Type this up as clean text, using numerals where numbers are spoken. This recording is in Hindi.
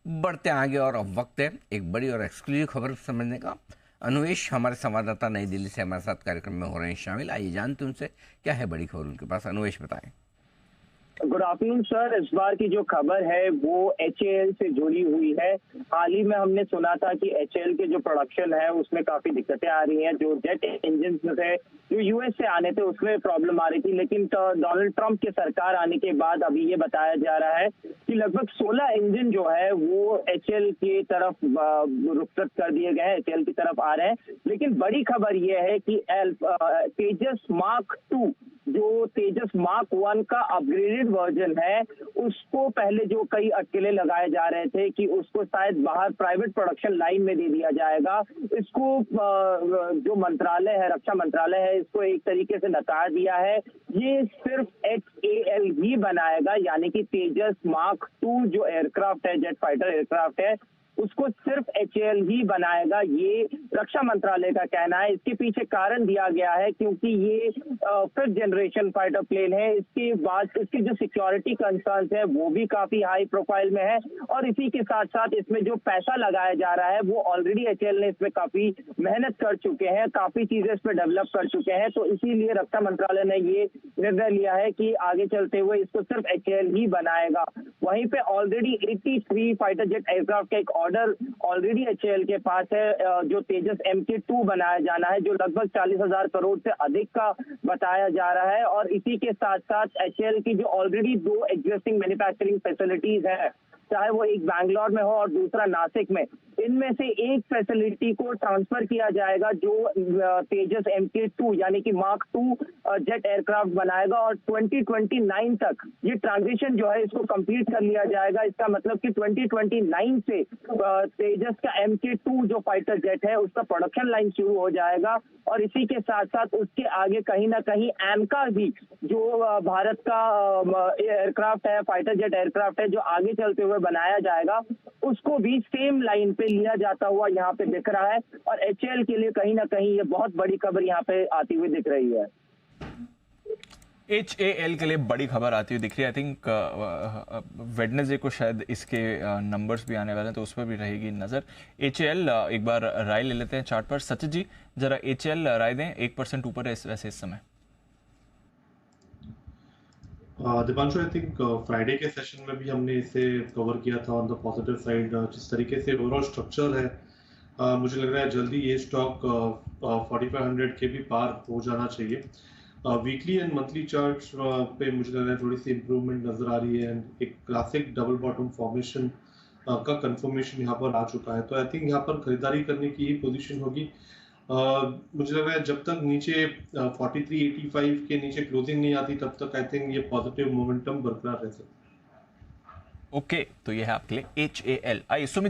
बढ़ते आगे और अब वक्त है एक बड़ी और एक्सक्लूसिव खबर समझने का। अनुवेश हमारे संवाददाता नई दिल्ली से हमारे साथ कार्यक्रम में हो रहे हैं शामिल। आइए जानते हैं उनसे क्या है बड़ी खबर उनके पास। अनुवेश बताएं। Good afternoon sir. इस बार की जो खबर है वो एचएएल से जुड़ी हुई है। हाल ही में हमने सुना था कि एचएएल के जो प्रोडक्शन है उसमें काफी दिक्कतें आ रही हैं। जो जेट इंजन थे जो यूएस से आने थे उसमें प्रॉब्लम आ रही थी, लेकिन डोनाल्ड ट्रंप की सरकार आने के बाद अभी ये बताया जा रहा है कि लगभग 16 इंजन जो है वो एचएएल की तरफ रुखसत कर दिए गए हैं, एचएएल की तरफ आ रहे हैं। लेकिन बड़ी खबर यह है कि तेजस मार्क 2 जो तेजस मार्क 1 का अपग्रेडेड वर्जन है उसको पहले जो कई अटकलें लगाए जा रहे थे कि उसको शायद बाहर प्राइवेट प्रोडक्शन लाइन में दे दिया जाएगा। इसको जो मंत्रालय है, रक्षा मंत्रालय है, इसको एक तरीके से नकार दिया है। ये सिर्फ एचएएल ही बनाएगा, यानी कि तेजस मार्क 2 जो एयरक्राफ्ट है, जेट फाइटर एयरक्राफ्ट है, उसको सिर्फ एचएएल ही बनाएगा, ये रक्षा मंत्रालय का कहना है। इसके पीछे कारण दिया गया है क्योंकि ये फिफ्थ जनरेशन फाइटर प्लेन है। इसके बाद इसकी जो सिक्योरिटी कंसर्न्स है वो भी काफी हाई प्रोफाइल में है, और इसी के साथ साथ इसमें जो पैसा लगाया जा रहा है वो ऑलरेडी एचएएल ने इसमें काफी मेहनत कर चुके हैं, काफी चीजें इस पर डेवलप कर चुके हैं। तो इसीलिए रक्षा मंत्रालय ने ये निर्णय लिया है कि आगे चलते हुए इसको सिर्फ एचएएल ही बनाएगा। वहीं पे ऑलरेडी 83 फाइटर जेट एयरक्राफ्ट का एक ऑर्डर ऑलरेडी एचएएल के पास है, जो तेजस MK2 बनाया जाना है, जो लगभग 40,000 करोड़ से अधिक का बताया जा रहा है। और इसी के साथ साथ एचएएल की जो ऑलरेडी 2 एग्जिस्टिंग मैन्युफैक्चरिंग फैसिलिटीज है, चाहे वो एक बैंगलोर में हो और दूसरा नासिक में, इनमें से एक फैसिलिटी को ट्रांसफर किया जाएगा जो तेजस MK2 यानी कि मार्क 2 जेट एयरक्राफ्ट बनाएगा। और 2029 तक ये ट्रांजिशन जो है इसको कंप्लीट कर लिया जाएगा। इसका मतलब कि 2029 से तेजस का MK2 जो फाइटर जेट है उसका प्रोडक्शन लाइन शुरू हो जाएगा। और इसी के साथ साथ उसके आगे कहीं ना कहीं एमका भी, जो भारत का एयरक्राफ्ट है, फाइटर जेट एयरक्राफ्ट है, जो आगे चलते हुए बनाया जाएगा, उसको भी सेम लाइन पे लिया जाता हुआ यहाँ पे दिख रहा है। और एचएएल के लिए कहीं ना कहीं ये बहुत बड़ी खबर यहाँ पे आती हुई दिख रही है। एचएएल के लिए बड़ी खबर आती हुई दिख रही है। आई थिंक वेडनेसडे को शायद इसके नंबर्स भी आने वाले हैं, तो उस पर भी रहेगी नजर। एचएएल एक बार राय ले लेते हैं चार्ट पर। सचित जी जरा एचएएल राय दें, 1% ऊपर है वैसे इस समय। दीपांशु, आई थिंक फ्राइडे के सेशन में भी हमने इसे कवर किया था ऑन द पॉजिटिव साइड। जिस तरीके से ओवरऑल स्ट्रक्चर है, मुझे लग रहा है जल्दी ये स्टॉक 4500 के भी पार हो जाना चाहिए। वीकली एंड मंथली चार्ट्स पे मुझे लग रहा है थोड़ी सी इंप्रूवमेंट नजर आ रही है, एंड एक क्लासिक डबल बॉटम फॉर्मेशन का कंफर्मेशन यहाँ पर आ चुका है। तो आई थिंक यहाँ पर खरीदारी करने की ही पोजीशन होगी। मुझे लग रहा है जब तक नीचे 4385 के नीचे क्लोजिंग नहीं आती तब तक आई थिंक ये पॉजिटिव मोमेंटम बरकरार रह सकता है। ओके, तो ये है आपके लिए एचएएल। आइए सुमित